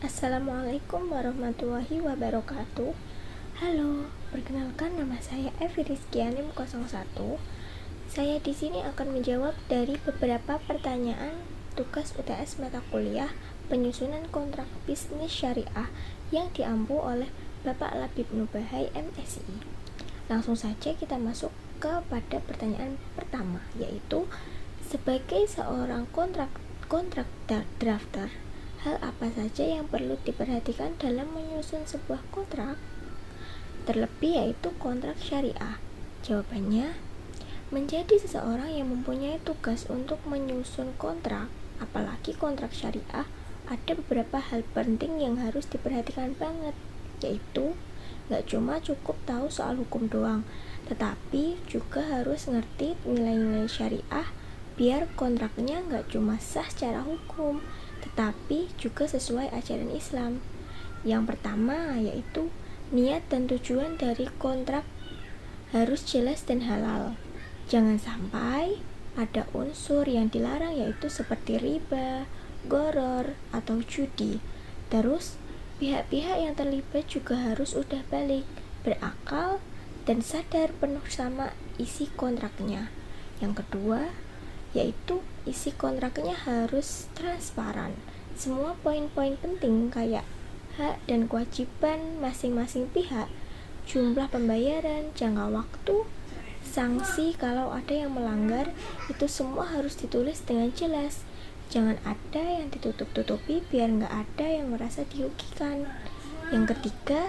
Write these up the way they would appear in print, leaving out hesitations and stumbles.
Assalamualaikum warahmatullahi wabarakatuh. Halo, perkenalkan nama saya Evi Rizkianim 01. Saya di sini akan menjawab dari beberapa pertanyaan tugas UTS mata kuliah penyusunan kontrak bisnis syariah yang diampu oleh Bapak Labib Nubahai MSI. Langsung saja kita masuk kepada pertanyaan pertama, yaitu sebagai seorang kontrak drafter, hal apa saja yang perlu diperhatikan dalam menyusun sebuah kontrak, terlebih yaitu kontrak syariah? Jawabannya, menjadi seseorang yang mempunyai tugas untuk menyusun kontrak, apalagi kontrak syariah, ada beberapa hal penting yang harus diperhatikan banget, yaitu gak cuma cukup tahu soal hukum doang, tetapi juga harus ngerti nilai-nilai syariah biar kontraknya gak cuma sah secara hukum, tetapi juga sesuai ajaran Islam. Yang pertama yaitu niat dan tujuan dari kontrak harus jelas dan halal. Jangan sampai ada unsur yang dilarang, yaitu seperti riba, gharar, atau judi. Terus pihak-pihak yang terlibat juga harus udah balik, berakal, dan sadar penuh sama isi kontraknya. Yang kedua yaitu isi kontraknya harus transparan. Semua poin-poin penting kayak hak dan kewajiban masing-masing pihak, jumlah pembayaran, jangka waktu, sanksi kalau ada yang melanggar, itu semua harus ditulis dengan jelas. Jangan ada yang ditutup-tutupi biar nggak ada yang merasa dirugikan. Yang ketiga,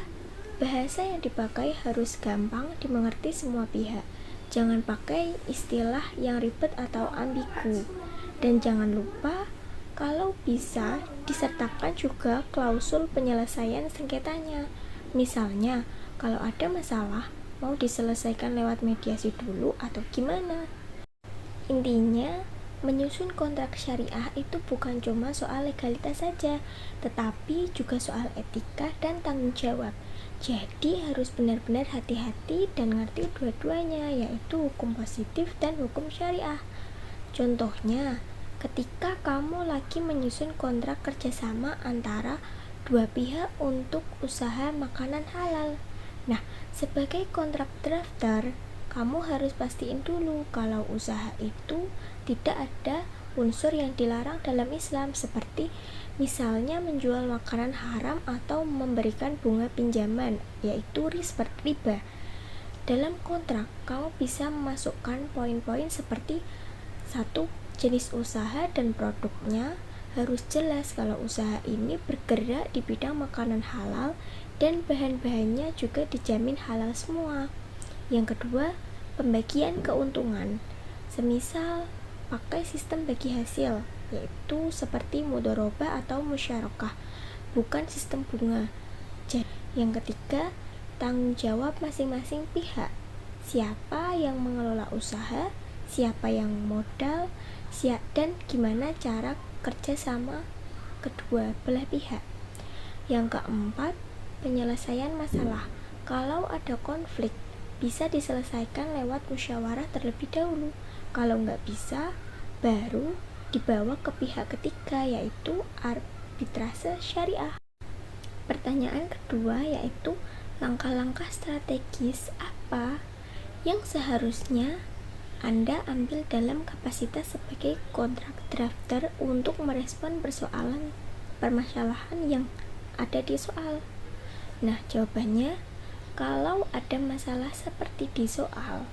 bahasa yang dipakai harus gampang dimengerti semua pihak. Jangan pakai istilah yang ribet atau ambigu. Dan jangan lupa kalau bisa disertakan juga klausul penyelesaian sengketanya. Misalnya, kalau ada masalah mau diselesaikan lewat mediasi dulu atau gimana. Intinya, menyusun kontrak syariah itu bukan cuma soal legalitas saja, tetapi juga soal etika dan tanggung jawab. Jadi harus benar-benar hati-hati dan ngerti dua-duanya, yaitu hukum positif dan hukum syariah. Contohnya, ketika kamu lagi menyusun kontrak kerjasama antara dua pihak untuk usaha makanan halal. Nah, sebagai kontrak drafter, kamu harus pastiin dulu kalau usaha itu tidak ada unsur yang dilarang dalam Islam, seperti misalnya menjual makanan haram atau memberikan bunga pinjaman, yaitu riba. Dalam kontrak, kamu bisa memasukkan poin-poin seperti 1. Jenis usaha dan produknya harus jelas kalau usaha ini bergerak di bidang makanan halal dan bahan-bahannya juga dijamin halal semua. Yang kedua, pembagian keuntungan. Semisal pakai sistem bagi hasil, yaitu seperti mudharabah atau musyarakah, bukan sistem bunga. Yang ketiga, tanggung jawab masing-masing pihak. Siapa yang mengelola usaha, siapa yang modal, dan gimana cara kerja sama kedua belah pihak. Yang keempat, penyelesaian masalah. Kalau ada konflik, bisa diselesaikan lewat musyawarah terlebih dahulu. Kalau nggak bisa, baru dibawa ke pihak ketiga, yaitu arbitrase syariah. Pertanyaan kedua yaitu langkah-langkah strategis apa yang seharusnya Anda ambil dalam kapasitas sebagai kontrak drafter untuk merespon permasalahan yang ada di soal. Nah, jawabannya, kalau ada masalah seperti di soal,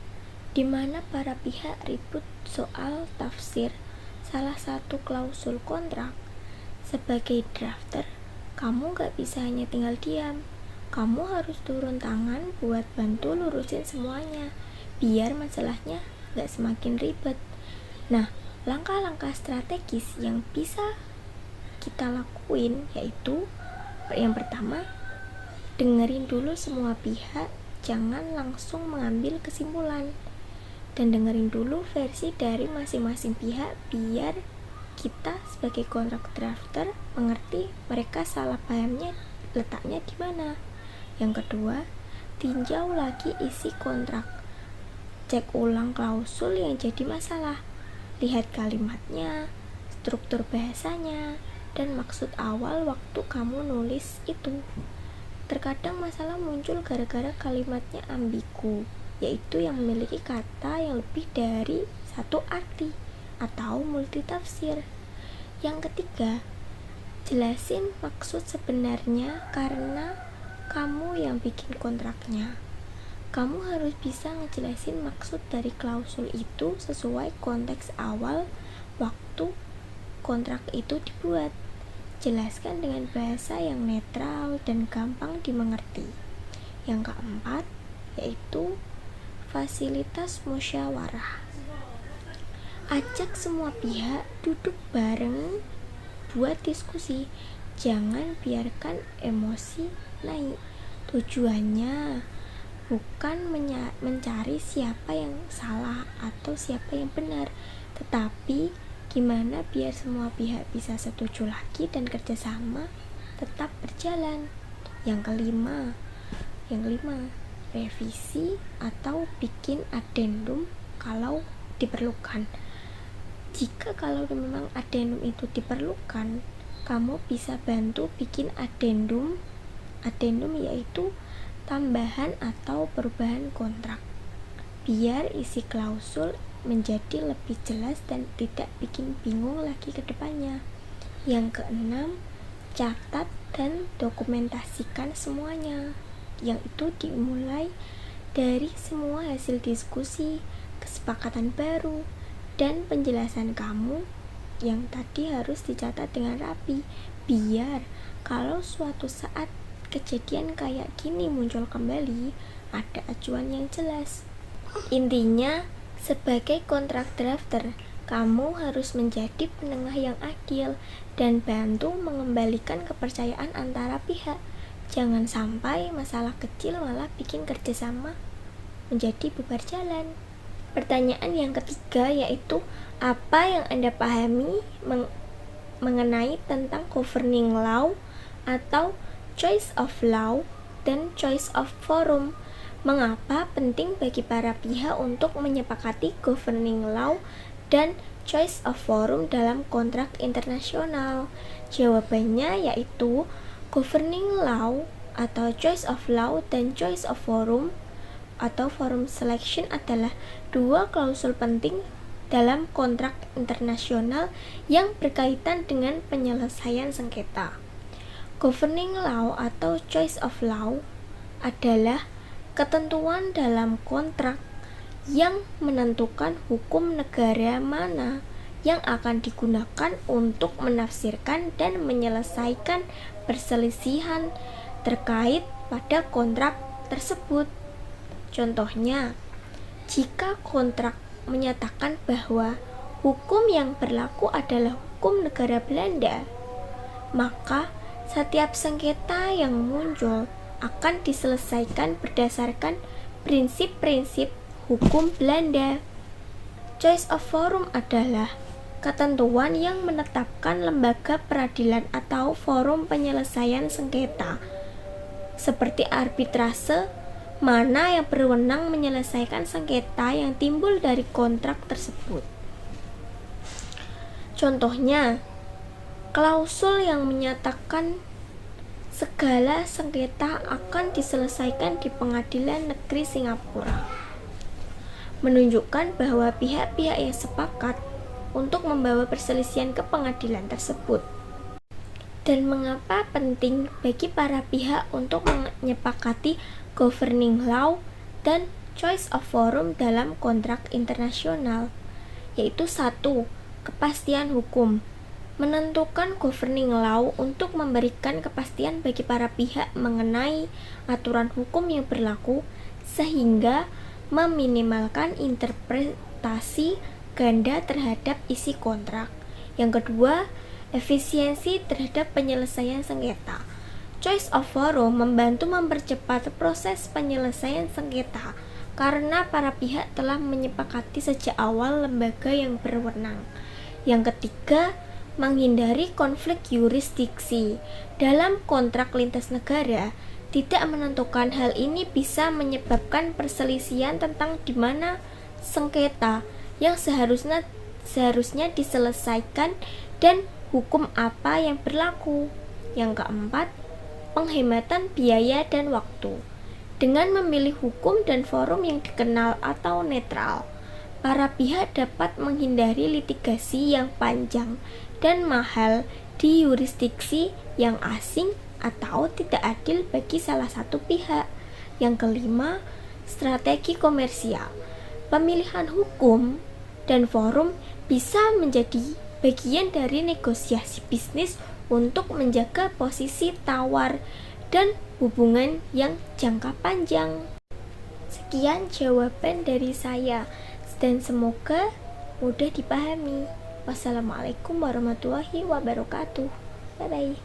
di mana para pihak ribut soal tafsir salah satu klausul kontrak, sebagai drafter, kamu gak bisa hanya tinggal diam. Kamu harus turun tangan buat bantu lurusin semuanya, biar masalahnya gak semakin ribet. Nah, langkah-langkah strategis yang bisa kita lakuin yaitu, yang pertama, dengerin dulu semua pihak, jangan langsung mengambil kesimpulan, dan dengerin dulu versi dari masing-masing pihak biar kita sebagai kontrak drafter mengerti mereka salah pahamnya letaknya di mana. Yang kedua, tinjau lagi isi kontrak, cek ulang klausul yang jadi masalah, lihat kalimatnya, struktur bahasanya, dan maksud awal waktu kamu nulis itu. Terkadang masalah muncul gara-gara kalimatnya ambigu, yaitu yang memiliki kata yang lebih dari satu arti atau multitafsir. Yang ketiga, jelasin maksud sebenarnya karena kamu yang bikin kontraknya. Kamu harus bisa ngejelasin maksud dari klausul itu sesuai konteks awal waktu kontrak itu dibuat. Jelaskan dengan bahasa yang netral dan gampang dimengerti. Yang keempat, yaitu fasilitas musyawarah. Ajak semua pihak duduk bareng buat diskusi. Jangan biarkan emosi naik. Tujuannya bukan mencari siapa yang salah atau siapa yang benar, tetapi gimana biar semua pihak bisa setuju lagi dan kerjasama tetap berjalan. Yang kelima, revisi atau bikin adendum kalau diperlukan. Jika kalau memang adendum itu diperlukan, kamu bisa bantu bikin adendum yaitu tambahan atau perubahan kontrak, biar isi klausul menjadi lebih jelas dan tidak bikin bingung lagi ke depannya. Yang keenam, catat dan dokumentasikan semuanya, yang itu dimulai dari semua hasil diskusi, kesepakatan baru, dan penjelasan kamu yang tadi harus dicatat dengan rapi, biar kalau suatu saat kejadian kayak gini muncul kembali, ada acuan yang jelas. Intinya, sebagai kontrak drafter, kamu harus menjadi penengah yang adil dan bantu mengembalikan kepercayaan antara pihak. Jangan sampai masalah kecil malah bikin kerjasama menjadi bubar jalan. Pertanyaan yang ketiga yaitu, apa yang Anda pahami mengenai tentang governing law atau choice of law dan choice of forum? Mengapa penting bagi para pihak untuk menyepakati governing law dan choice of forum dalam kontrak internasional? Jawabannya yaitu governing law atau choice of law dan choice of forum atau forum selection adalah dua klausul penting dalam kontrak internasional yang berkaitan dengan penyelesaian sengketa. Governing law atau choice of law adalah ketentuan dalam kontrak yang menentukan hukum negara mana yang akan digunakan untuk menafsirkan dan menyelesaikan perselisihan terkait pada kontrak tersebut. Contohnya, jika kontrak menyatakan bahwa hukum yang berlaku adalah hukum negara Belanda, maka setiap sengketa yang muncul akan diselesaikan berdasarkan prinsip-prinsip hukum Belanda. Choice of forum adalah ketentuan yang menetapkan lembaga peradilan atau forum penyelesaian sengketa, seperti arbitrase, mana yang berwenang menyelesaikan sengketa yang timbul dari kontrak tersebut. Contohnya, klausul yang menyatakan segala sengketa akan diselesaikan di Pengadilan Negeri Singapura, menunjukkan bahwa pihak-pihak yang sepakat untuk membawa perselisihan ke pengadilan tersebut. Dan mengapa penting bagi para pihak untuk menyepakati governing law dan choice of forum dalam kontrak internasional? Yaitu 1. Kepastian hukum. Menentukan governing law untuk memberikan kepastian bagi para pihak mengenai aturan hukum yang berlaku, sehingga meminimalkan interpretasi ganda terhadap isi kontrak. Yang kedua, efisiensi terhadap penyelesaian sengketa. Choice of forum membantu mempercepat proses penyelesaian sengketa karena para pihak telah menyepakati sejak awal lembaga yang berwenang. Yang ketiga, menghindari konflik yurisdiksi. Dalam kontrak lintas negara, tidak menentukan hal ini bisa menyebabkan perselisihan tentang di mana sengketa yang seharusnya diselesaikan dan hukum apa yang berlaku. Yang keempat, penghematan biaya dan waktu. Dengan memilih hukum dan forum yang dikenal atau netral, para pihak dapat menghindari litigasi yang panjang dan mahal di yurisdiksi yang asing atau tidak adil bagi salah satu pihak. Yang kelima, strategi komersial. Pemilihan hukum dan forum bisa menjadi bagian dari negosiasi bisnis untuk menjaga posisi tawar dan hubungan yang jangka panjang. Sekian jawaban dari saya dan semoga mudah dipahami. Wassalamualaikum warahmatullahi wabarakatuh. Bye bye.